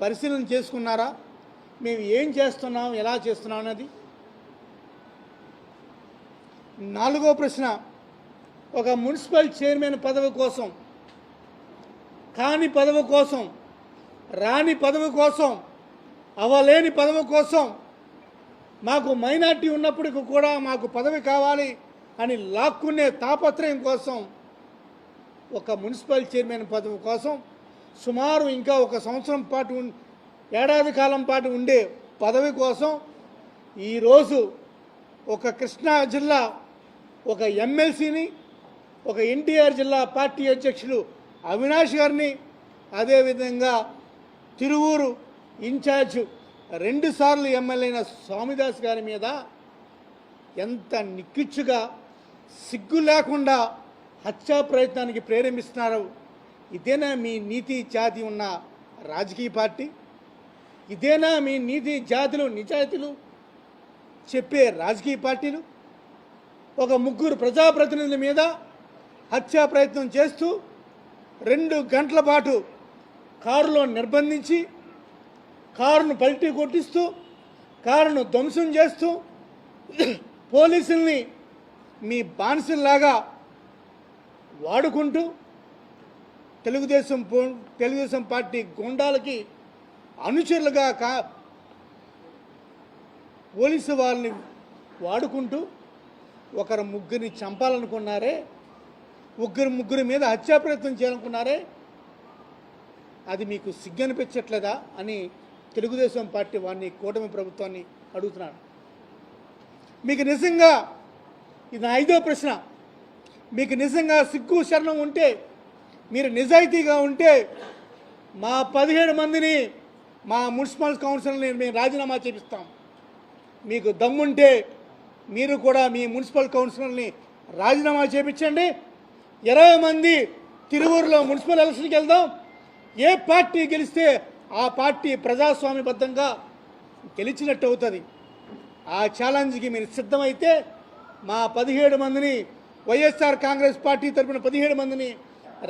పరిశీలన చేసుకున్నారా? మేము ఏం చేస్తున్నాం, ఎలా చేస్తున్నాం అన్నది. నాలుగో ప్రశ్న, ఒక మున్సిపల్ చైర్మన్ పదవి కోసం, కాని పదవి కోసం, రాని పదవి కోసం, అవలేని పదవి కోసం, మాకు మైనార్టీ ఉన్నప్పటికీ కూడా మాకు పదవి కావాలి అని లాక్కునే తాపత్రయం కోసం, ఒక మున్సిపల్ చైర్మన్ పదవి కోసం సుమారు ఇంకా 1 సంవత్సరం పాటు, ఏడాది కాలం పాటు ఉండే పదవి కోసం ఈరోజు ఒక కృష్ణా జిల్లా ఒక ఎమ్మెల్సీని, ఒక ఎన్టీఆర్ జిల్లా పార్టీ అధ్యక్షులు అవినాష్ గారిని, అదేవిధంగా తిరువూరు ఇన్ఛార్జ్ 2 సార్లు ఎమ్మెల్యే అయిన స్వామిదాస్ గారి మీద ఎంత నిక్కిచ్చుగా, సిగ్గు లేకుండా హత్యా ప్రయత్నానికి ప్రేరేపిస్తున్నారు. ఇదేనా మీ నీతి జాతి ఉన్న రాజకీయ పార్టీ? ఇదేనా మీ నీతి జాతులు, నిజాయితీలు చెప్పే రాజకీయ పార్టీలు? ఒక 3 ప్రజాప్రతినిధుల మీద హత్యా ప్రయత్నం చేస్తూ 2 గంటల పాటు కారులో నిర్బంధించి, కారును పల్టీ కొట్టిస్తూ, కారును ధ్వంసం చేస్తూ, పోలీసుల్ని మీ బానిసల్లాగా వాడుకుంటూ, తెలుగుదేశం పార్టీ గుండాలకి అనుచరులుగా పోలీసు వాళ్ళని వాడుకుంటూ ఒకరు 3 చంపాలనుకున్నారే, ముగ్గురు మీద హత్యా ప్రయత్నం చేయాలనుకున్నారే, అది మీకు సిగ్గనిపించట్లేదా అని తెలుగుదేశం పార్టీ వారిని, కూటమి ప్రభుత్వాన్ని అడుగుతున్నాను. మీకు నిజంగా, ఇది 5వ ప్రశ్న, మీకు నిజంగా సిగ్గు శరణం ఉంటే, మీరు నిజాయితీగా ఉంటే మా 17 మందిని, మా మున్సిపల్ కౌన్సిల్ని మేము రాజీనామా చేపిస్తాం. మీకు దమ్ముంటే మీరు కూడా మీ మున్సిపల్ కౌన్సిలర్ని రాజీనామా చేపించండి. 20 మంది తిరువూరులో మున్సిపల్ ఎలక్షన్కి వెళ్దాం. ఏ పార్టీ గెలిస్తే ఆ పార్టీ ప్రజాస్వామ్యబద్ధంగా గెలిచినట్టు అవుతుంది. ఆ ఛాలెంజ్కి మీరు సిద్ధమైతే మా 17 మందిని, వైఎస్ఆర్ కాంగ్రెస్ పార్టీ తరఫున 17 మందిని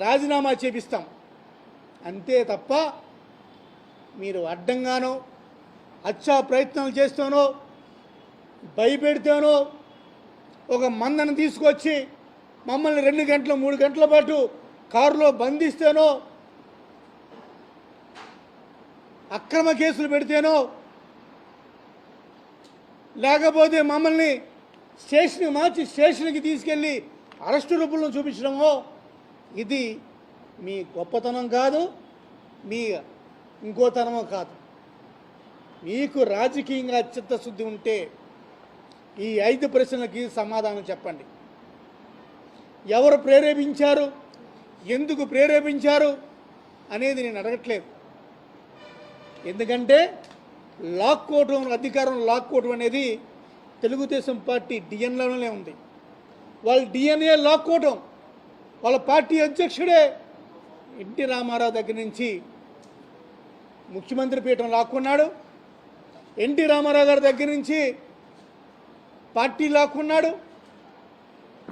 రాజీనామా చేపిస్తాం. అంతే తప్ప మీరు అడ్డంగానో, హత్యా ప్రయత్నాలు చేస్తానో, భయపెడితేనో, ఒక మందను తీసుకొచ్చి మమ్మల్ని 2 గంటలు 3 గంటల పాటు కారులో బంధిస్తేనో, అక్రమ కేసులు పెడితేనో, లేకపోతే మమ్మల్ని స్టేషన్కి మార్చి స్టేషన్కి తీసుకెళ్ళి అరెస్టు రూపంలో చూపించడమో, ఇది మీ గొప్పతనం కాదు, మీ ఇంకోతనమో కాదు. మీకు రాజకీయంగా చిత్తశుద్ధి ఉంటే ఈ 5 ప్రశ్నలకి సమాధానం చెప్పండి. ఎవరు ప్రేరేపించారు, ఎందుకు ప్రేరేపించారు అనేది నేను అడగట్లేదు. ఎందుకంటే లాక్కోవటం, అధికారం లాక్కోవటం అనేది తెలుగుదేశం పార్టీ డిఎన్ఏలోనే ఉంది. వాళ్ళ డిఎన్ఏ లాక్కోవటం, వాళ్ళ పార్టీ అధ్యక్షుడే ఎన్టీ రామారావు దగ్గర నుంచి ముఖ్యమంత్రి పీఠం లాక్కున్నాడు, ఎన్టీ రామారావు గారి దగ్గర నుంచి పార్టీ లాక్కున్నాడు,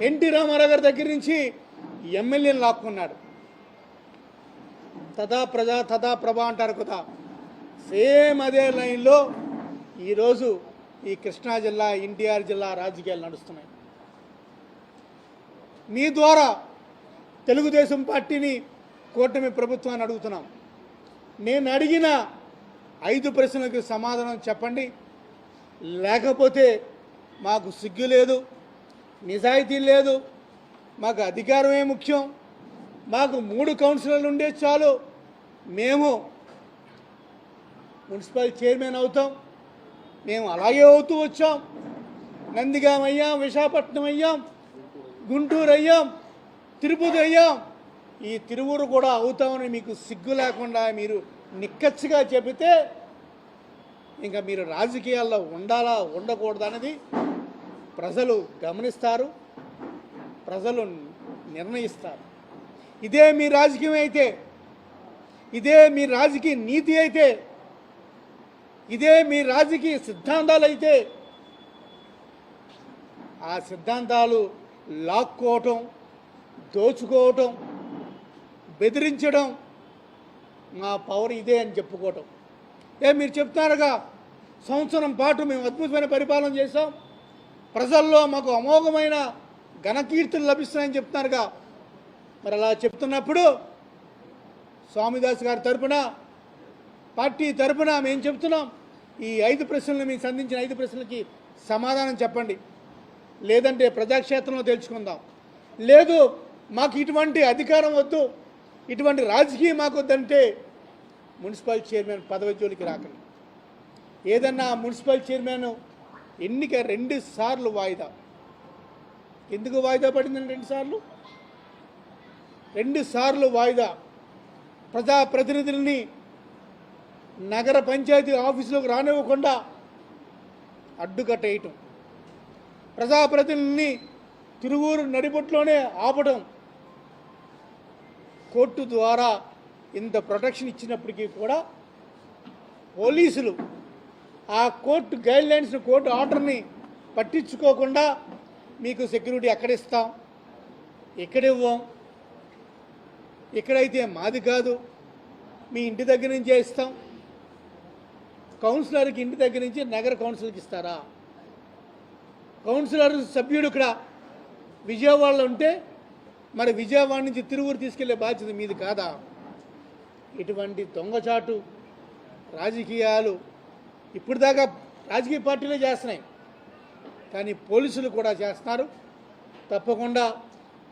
ఎన్టీ రామారావు గారి దగ్గర నుంచి ఎమ్మెల్యేని లాక్కున్నాడు. తదా ప్రజా తదా ప్రభ అంటారు కదా, సేమ్ అదే లైన్లో ఈరోజు ఈ కృష్ణా జిల్లా, ఎన్టీఆర్ జిల్లా రాజకీయాలు నడుస్తున్నాయి. మీ ద్వారా తెలుగుదేశం పార్టీని, కూటమి ప్రభుత్వాన్ని అడుగుతున్నాం. నేను అడిగిన 5 ప్రశ్నలకు సమాధానం చెప్పండి, లేకపోతే మాకు సిగ్గు లేదు, నిజాయితీ లేదు, మాకు అధికారమే ముఖ్యం, మాకు 3 కౌన్సిలర్లు ఉండే చాలు, మేము మున్సిపల్ చైర్మన్ అవుతాం, మేము అలాగే అవుతూ వచ్చాం, నందిగాం అయ్యాం, విశాఖపట్నం అయ్యాం, గుంటూరు అయ్యాం, తిరుపతి అయ్యాం, ఈ తిరువురు కూడా అవుతామని మీకు సిగ్గు లేకుండా మీరు నిక్కచ్చిగా చెబితే ఇంకా మీరు రాజకీయాల్లో ఉండాలా ఉండకూడదు అనేది ప్రజలు గమనిస్తారు, ప్రజలు నిర్ణయిస్తారు. ఇదే మీ రాజకీయం అయితే, ఇదే మీ రాజకీయ నీతి అయితే, ఇదే మీ రాజకీయ సిద్ధాంతాలు అయితే, ఆ సిద్ధాంతాలు లాక్కోవటం, దోచుకోవటం, బెదిరించడం, మా పవర్ ఇదే అని చెప్పుకోవటం. మీరు చెప్తున్నారుగా, సంవత్సరం పాటు మేము అద్భుతమైన పరిపాలన చేశాం, ప్రజల్లో మాకు అమోఘమైన ఘనకీర్తులు లభిస్తున్నాయని చెప్తున్నారుగా. మరి అలా చెప్తున్నప్పుడు స్వామిదాస్ గారి తరపున, పార్టీ తరపున మేము చెప్తున్నాం, ఈ 5 ప్రశ్నలు మీకు సంధించిన 5 ప్రశ్నలకి సమాధానం చెప్పండి, లేదంటే ప్రజాక్షేత్రంలో తెలుసుకుందాం. లేదు మాకు ఇటువంటి అధికారం వద్దు, ఇటువంటి రాజకీయం మాకు వద్దంటే మున్సిపల్ చైర్మన్ పదవి జోలికి రాకండి. ఏదన్నా మున్సిపల్ చైర్మన్ ఎన్నిక 2 సార్లు వాయిదా. ఎందుకు వాయిదా పడిందండి 2 సార్లు? 2 సార్లు వాయిదా. ప్రజాప్రతినిధుల్ని నగర పంచాయతీ ఆఫీసులోకి రానివ్వకుండా అడ్డుకట్టేయటం, ప్రజాప్రతినిధుల్ని తిరువూరు నడిబొట్లోనే ఆపడం, కోర్టు ద్వారా ఇంత ప్రొటెక్షన్ ఇచ్చినప్పటికీ కూడా పోలీసులు ఆ కోర్టు గైడ్లైన్స్ని, కోర్టు ఆర్డర్ని పట్టించుకోకుండా మీకు సెక్యూరిటీ ఎక్కడిస్తాం, ఎక్కడివ్వం, ఎక్కడైతే మాది కాదు మీ ఇంటి దగ్గర నుంచే ఇస్తాం, కౌన్సిలర్కి ఇంటి దగ్గర నుంచి నగర కౌన్సిలర్కి ఇస్తారా? కౌన్సిలర్ సభ్యుడు ఇక్కడ విజయవాడలో ఉంటే మరి విజయవాడ నుంచి తిరువూరు తీసుకెళ్లే బాధ్యత మీది కాదా? ఇటువంటి దొంగచాటు రాజకీయాలు ఇప్పుడు దాకా రాజకీయ పార్టీలే చేస్తున్నాయి, కానీ పోలీసులు కూడా చేస్తున్నారు. తప్పకుండా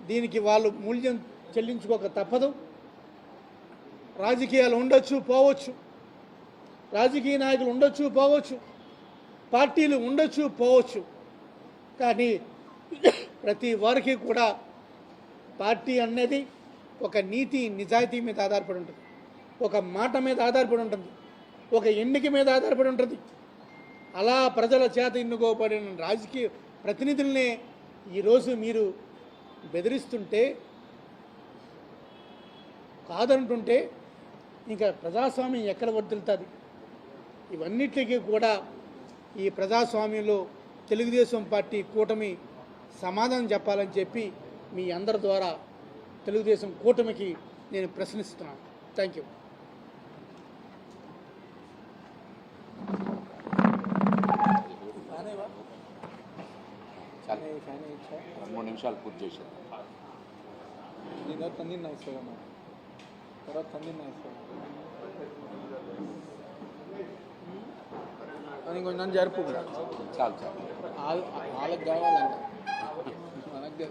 దీనికి వాళ్ళు మూల్యం చెల్లించుకోక తప్పదు. రాజకీయాలు ఉండొచ్చు పోవచ్చు, రాజకీయ నాయకులు ఉండొచ్చు పోవచ్చు, పార్టీలు ఉండొచ్చు పోవచ్చు, కానీ ప్రతి వారికి కూడా పార్టీ అనేది ఒక నీతి నిజాయితీ మీద ఆధారపడి ఉంటుంది, ఒక మాట మీద ఆధారపడి ఉంటుంది, ఒక ఎన్నిక మీద ఆధారపడి ఉంటుంది. అలా ప్రజల చేత ఎన్నుకోబడిన రాజకీయ ప్రతినిధులనే ఈరోజు మీరు బెదిరిస్తుంటే, కాదంటుంటే ఇంకా ప్రజాస్వామ్యం ఎక్కడ వర్ధిల్లుతుంది? ఇవన్నిటికీ కూడా ఈ ప్రజాస్వామ్యంలో తెలుగుదేశం పార్టీ కూటమి సమాధానం చెప్పాలని చెప్పి మీ అందరి ద్వారా తెలుగుదేశం కూటమికి నేను ప్రశ్నిస్తున్నాను. Thank you. రెండు 3 నిమిషాలు పూర్తి చేశారు. ಈಗ ತಂದಿನ ಇಸ್ತಾಗಮ್ಮ తర్వాత ತಂದಿನ ఇస్తాను అని కొంచెం జరుపు చాలు చాలు. వాళ్ళకి కావాలంట, మనకు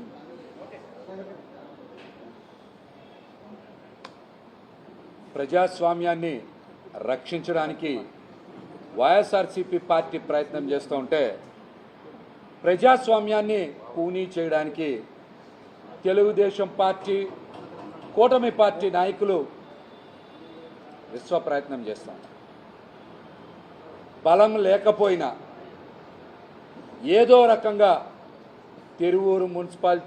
ప్రజాస్వామ్యాన్ని రక్షించడానికి వైఎస్ఆర్సీపీ పార్టీ ప్రయత్నం చేస్తూ ఉంటే, ప్రజాస్వామ్యాన్ని కూనీ చేయడానికి తెలుగుదేశం పార్టీ కూటమి పార్టీ నాయకులు విశ్వ ప్రయత్నం చేస్తాం. బలం లేకపోయినా ఏదో రకంగా తిరువూరు మున్సిపల్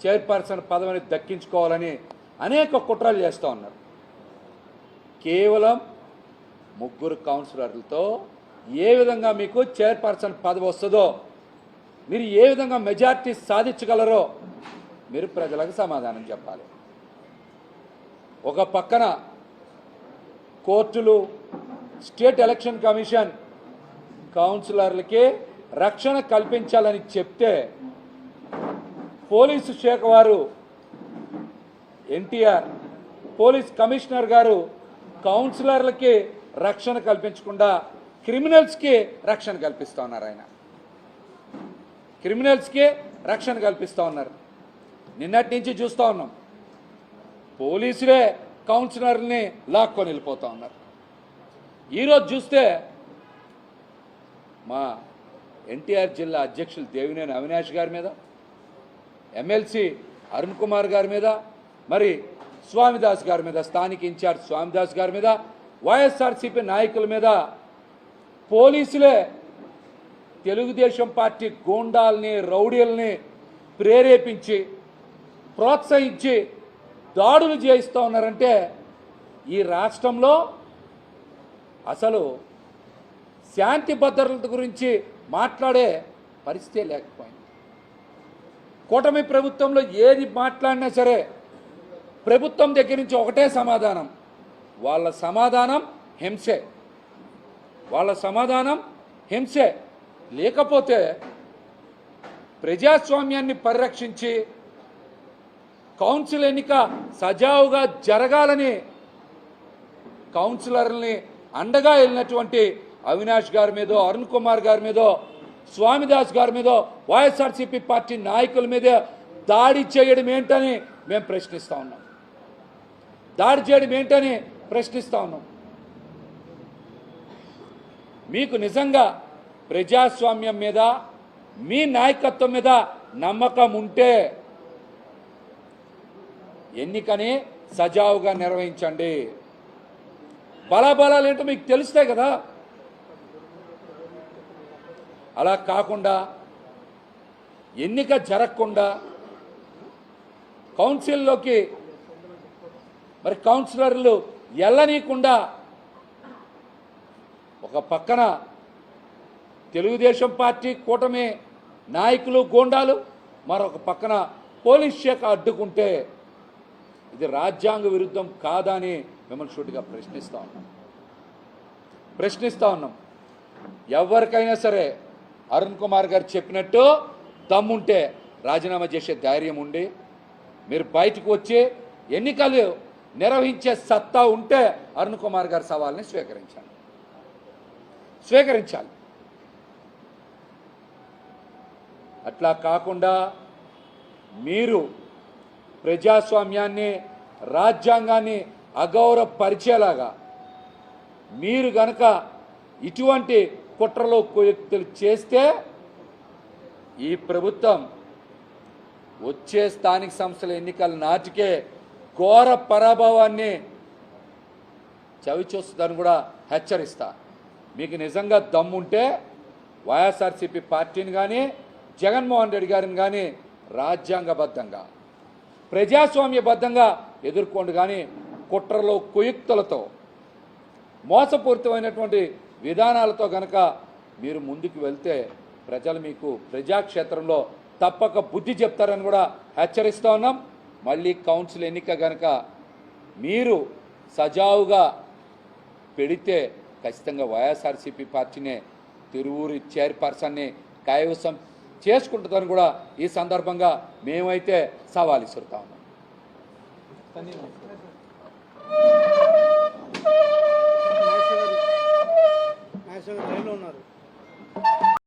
చైర్పర్సన్ పదవిని దక్కించుకోవాలని అనేక కుట్రలు చేస్తూ ఉన్నారు. కేవలం 3 కౌన్సిలర్లతో ఏ విధంగా మీకు చైర్పర్సన్ పదవి వస్తుందో, మీరు ఏ విధంగా మెజార్టీ సాధించగలరో మీరు ప్రజలకు సమాధానం చెప్పాలి. ఒక పక్కన కోర్టులు, స్టేట్ ఎలక్షన్ కమిషన్ కౌన్సిలర్లకి రక్షణ కల్పించాలని చెప్తే పోలీసు శాఖ వారు ఎన్టీఆర్ పోలీస్ కమిషనర్ గారు కౌన్సిలర్లకి రక్షణ కల్పించకుండా క్రిమినల్స్కి రక్షణ కల్పిస్తూ ఉన్నారు. ఆయన క్రిమినల్స్కి రక్షణ కల్పిస్తూ ఉన్నారు. నిన్నటి నుంచి చూస్తూ ఉన్నాం, పోలీసులే కౌన్సిలర్ని లాక్కొని వెళ్ళిపోతూ ఉన్నారు. ఈరోజు చూస్తే మా ఎన్టీఆర్ జిల్లా అధ్యక్షులు దేవినేని అవినాష్ గారి మీద, ఎమ్మెల్సీ అరుణ్ కుమార్ గారి మీద, మరి స్వామిదాస్ గారి మీద, స్థానిక ఇన్ఛార్జ్ స్వామిదాస్ గారి మీద, వైఎస్ఆర్సీపీ నాయకుల మీద పోలీసులే తెలుగుదేశం పార్టీ గూండాల్ని, రౌడీల్ని ప్రేరేపించి, ప్రోత్సహించి దాడులు చేయిస్తూ ఉన్నారంటే ఈ రాష్ట్రంలో అసలు శాంతి భద్రతల గురించి మాట్లాడే పరిస్థితే లేకపోయింది. కూటమి ప్రభుత్వంలో ఏది మాట్లాడినా సరే ప్రభుత్వం దగ్గర నుంచి ఒకటే సమాధానం, వాళ్ళ సమాధానం హింసే, వాళ్ళ సమాధానం హింసే. లేకపోతే ప్రజాస్వామ్యాన్ని పరిరక్షించి కౌన్సిల్ ఎన్నిక సజావుగా జరగాలని కౌన్సిలర్ని అండగా వెళ్ళినటువంటి అవినాష్ గారి మీదో, అరుణ్ కుమార్ గారి మీదో, స్వామిదాస్ గారి మీదో, వైఎస్ఆర్సీపీ పార్టీ నాయకుల మీద దాడి చేయడం ఏంటని మేము ప్రశ్నిస్తూ ఉన్నాం. దాడి చేయడం ఏంటని ప్రశ్నిస్తూ ఉన్నాం. మీకు నిజంగా ప్రజాస్వామ్యం మీద, మీ నాయకత్వం మీద నమ్మకం ఉంటే ఎన్నికని సజావుగా నిర్వహించండి. బలాబలాలు ఏంటో మీకు తెలుస్తాయి కదా. అలా కాకుండా ఎన్నిక జరగకుండా కౌన్సిల్లోకి మరి కౌన్సిలర్లు వెళ్ళనీయకుండా ఒక పక్కన తెలుగుదేశం పార్టీ కూటమి నాయకులు, గోండాలు, మరొక పక్కన పోలీస్ శాఖ అడ్డుకుంటే ఇది రాజ్యాంగ విరుద్ధం కాదా అని మిమ్మల్ని సూటిగా ప్రశ్నిస్తూ ఉన్నాం. ఎవరికైనా సరే అరుణ్ కుమార్ గారు చెప్పినట్టు దమ్ముంటే రాజీనామా చేసే ధైర్యం ఉండి మీరు బయటకు వచ్చి ఎన్నికలు నిర్వహించే సత్తా ఉంటే అరుణ్ కుమార్ గారి సవాల్ని స్వీకరించాలి. అట్లా కాకుండా మీరు ప్రజాస్వామ్యాన్ని, రాజ్యాంగాన్ని అగౌరవపరిచేలాగా మీరు గనక ఇటువంటి కుట్రలు కుయుక్తులు చేస్తే ఈ ప్రభుత్వం వచ్చే స్థానిక సంస్థల ఎన్నికల నాటికే ఘోర పరాభవాన్ని చవిచూస్తుందని కూడా హెచ్చరిస్తా. మీకు నిజంగా దమ్ముంటే వైఎస్ఆర్సీపీ పార్టీని కానీ, జగన్మోహన్ రెడ్డి గారిని కానీ రాజ్యాంగబద్ధంగా, ప్రజాస్వామ్యబద్ధంగా ఎదుర్కోండి. కానీ కుట్రలు, కుయుక్తులతో, మోసపూరితమైనటువంటి విధానాలతో గనక మీరు ముందుకు వెళ్తే ప్రజలు మీకు ప్రజాక్షేత్రంలో తప్పక బుద్ధి చెప్తారని కూడా హెచ్చరిస్తూ ఉన్నాం. మళ్ళీ కౌన్సిల్ ఎన్నిక గనక మీరు సజావుగా పెడితే ఖచ్చితంగా వైఎస్ఆర్సీపీ పార్టీనే తిరువూరు చైర్పర్సన్ని కైవసం చేసుకుంటుందని కూడా ఈ సందర్భంగా మేమైతే సవాల్ ఇసురుతా ఉన్నాం. నాగేశ్వర గారు లైన్లో ఉన్నారు.